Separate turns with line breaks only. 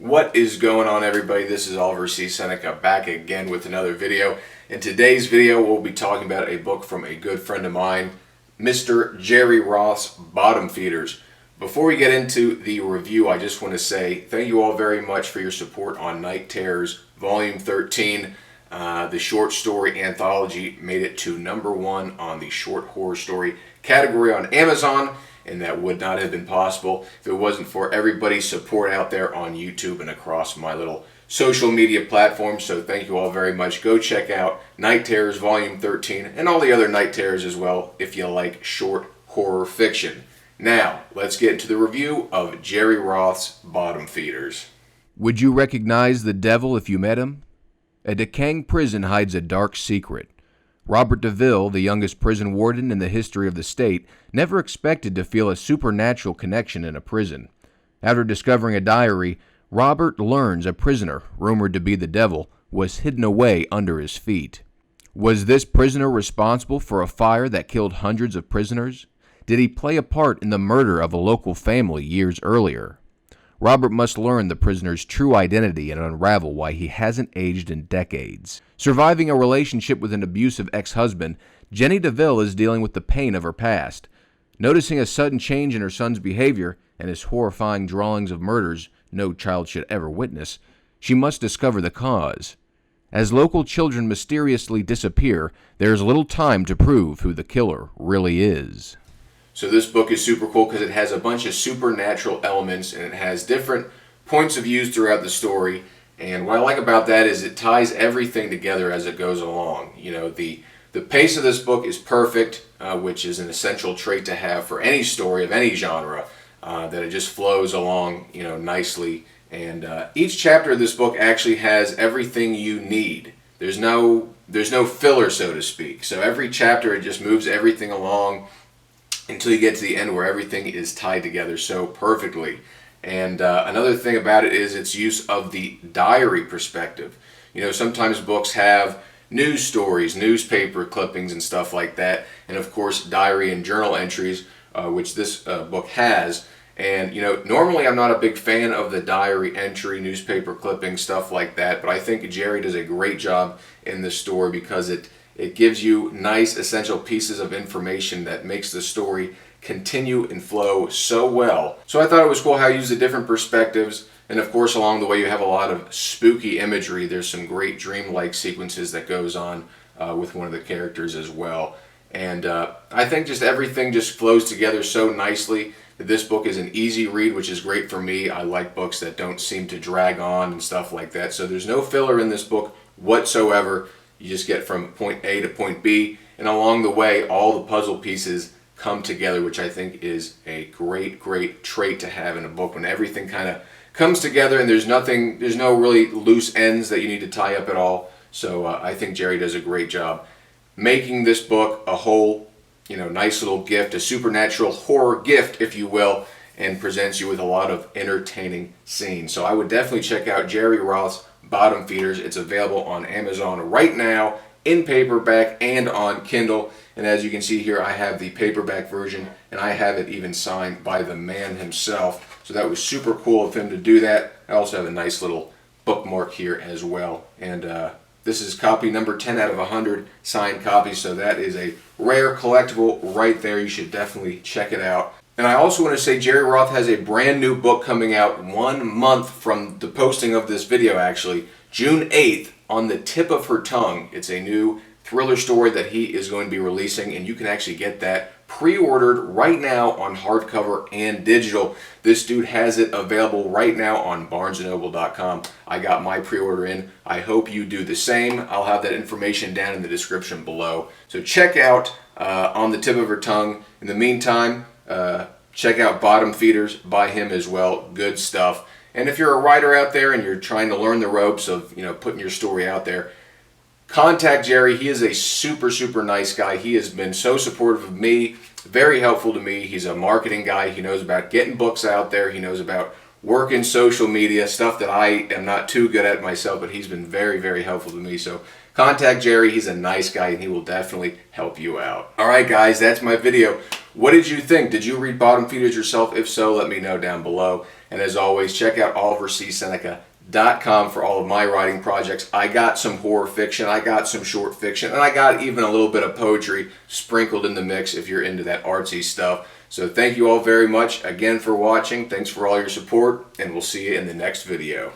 What is going on, everybody? This is Oliver C. Seneca back again with another video. In today's video, we'll be talking about a book from a good friend of mine, Mr. Jerry Roth's Bottom Feeders. Before we get into the review, I just want to say thank you all very much for your support on Night Terrors Volume 13. The short story anthology made it to #1 on the short horror story category on Amazon. And that would not have been possible if it wasn't for everybody's support out there on YouTube and across my little social media platforms. So thank you all very much. Go check out Night Terrors Volume 13 and all the other Night Terrors as well if you like short horror fiction. Now, let's get into the review of Jerry Roth's Bottom Feeders.
Would you recognize the devil if you met him? A decaying prison hides a dark secret. Robert DeVille, the youngest prison warden in the history of the state, never expected to feel a supernatural connection in a prison. After discovering a diary, Robert learns a prisoner, rumored to be the devil, was hidden away under his feet. Was this prisoner responsible for a fire that killed hundreds of prisoners? Did he play a part in the murder of a local family years earlier? Robert must learn the prisoner's true identity and unravel why he hasn't aged in decades. Surviving a relationship with an abusive ex-husband, Jenny DeVille is dealing with the pain of her past. Noticing a sudden change in her son's behavior and his horrifying drawings of murders no child should ever witness, she must discover the cause. As local children mysteriously disappear, there is little time to prove who the killer really is.
So this book is super cool because it has a bunch of supernatural elements and it has different points of views throughout the story. And what I like about that is it ties everything together as it goes along. You know, the pace of this book is perfect, which is an essential trait to have for any story of any genre, that it just flows along, nicely. And each chapter of this book actually has everything you need. There's no filler, so to speak. So every chapter, it just moves everything along until you get to the end where everything is tied together so perfectly. And another thing about it is its use of the diary perspective. Sometimes books have news stories, newspaper clippings and stuff like that, and of course diary and journal entries, which this book has. And normally I'm not a big fan of the diary entry, newspaper clipping, stuff like that, but I think Jerry does a great job in this story because it gives you nice essential pieces of information that makes the story continue and flow so well. So I thought it was cool how he used the different perspectives, and of course along the way you have a lot of spooky imagery. There's some great dreamlike sequences that goes on with one of the characters as well. And I think just everything just flows together so nicely that this book is an easy read, which is great for me. I like books that don't seem to drag on and stuff like that. So there's no filler in this book whatsoever. You just get from point A to point B, and along the way, all the puzzle pieces come together, which I think is a great, great trait to have in a book when everything kind of comes together and there's no really loose ends that you need to tie up at all. So I think Jerry does a great job making this book a whole, nice little gift, a supernatural horror gift, if you will, and presents you with a lot of entertaining scenes. So I would definitely check out Jerry Roth's Bottom Feeders. It's available on Amazon right now in paperback and on Kindle. And as you can see here, I have the paperback version and I have it even signed by the man himself. So that was super cool of him to do that. I also have a nice little bookmark here as well. And this is copy number 10 out of 100 signed copies. So that is a rare collectible right there. You should definitely check it out. And I also want to say Jerry Roth has a brand new book coming out 1 month from the posting of this video, actually, June 8th, On the Tip of Her Tongue. It's a new thriller story that he is going to be releasing, and you can actually get that pre-ordered right now on hardcover and digital. This dude has it available right now on barnesandnoble.com. I got my pre-order in. I hope you do the same. I'll have that information down in the description below. So check out On the Tip of Her Tongue. In the meantime, check out Bottom Feeders by him as well. Good stuff. And if you're a writer out there and you're trying to learn the ropes of putting your story out there, contact Jerry. He is a super, super nice guy. He has been so supportive of me, very helpful to me. He's a marketing guy. He knows about getting books out there. He knows about working social media, stuff that I am not too good at myself, but he's been very, very helpful to me. So contact Jerry. He's a nice guy and he will definitely help you out. All right, guys, that's my video. What did you think? Did you read Bottom Feeders yourself? If so, let me know down below. And as always, check out olivercseneca.com for all of my writing projects. I got some horror fiction, I got some short fiction, and I got even a little bit of poetry sprinkled in the mix if you're into that artsy stuff. So thank you all very much again for watching. Thanks for all your support, and we'll see you in the next video.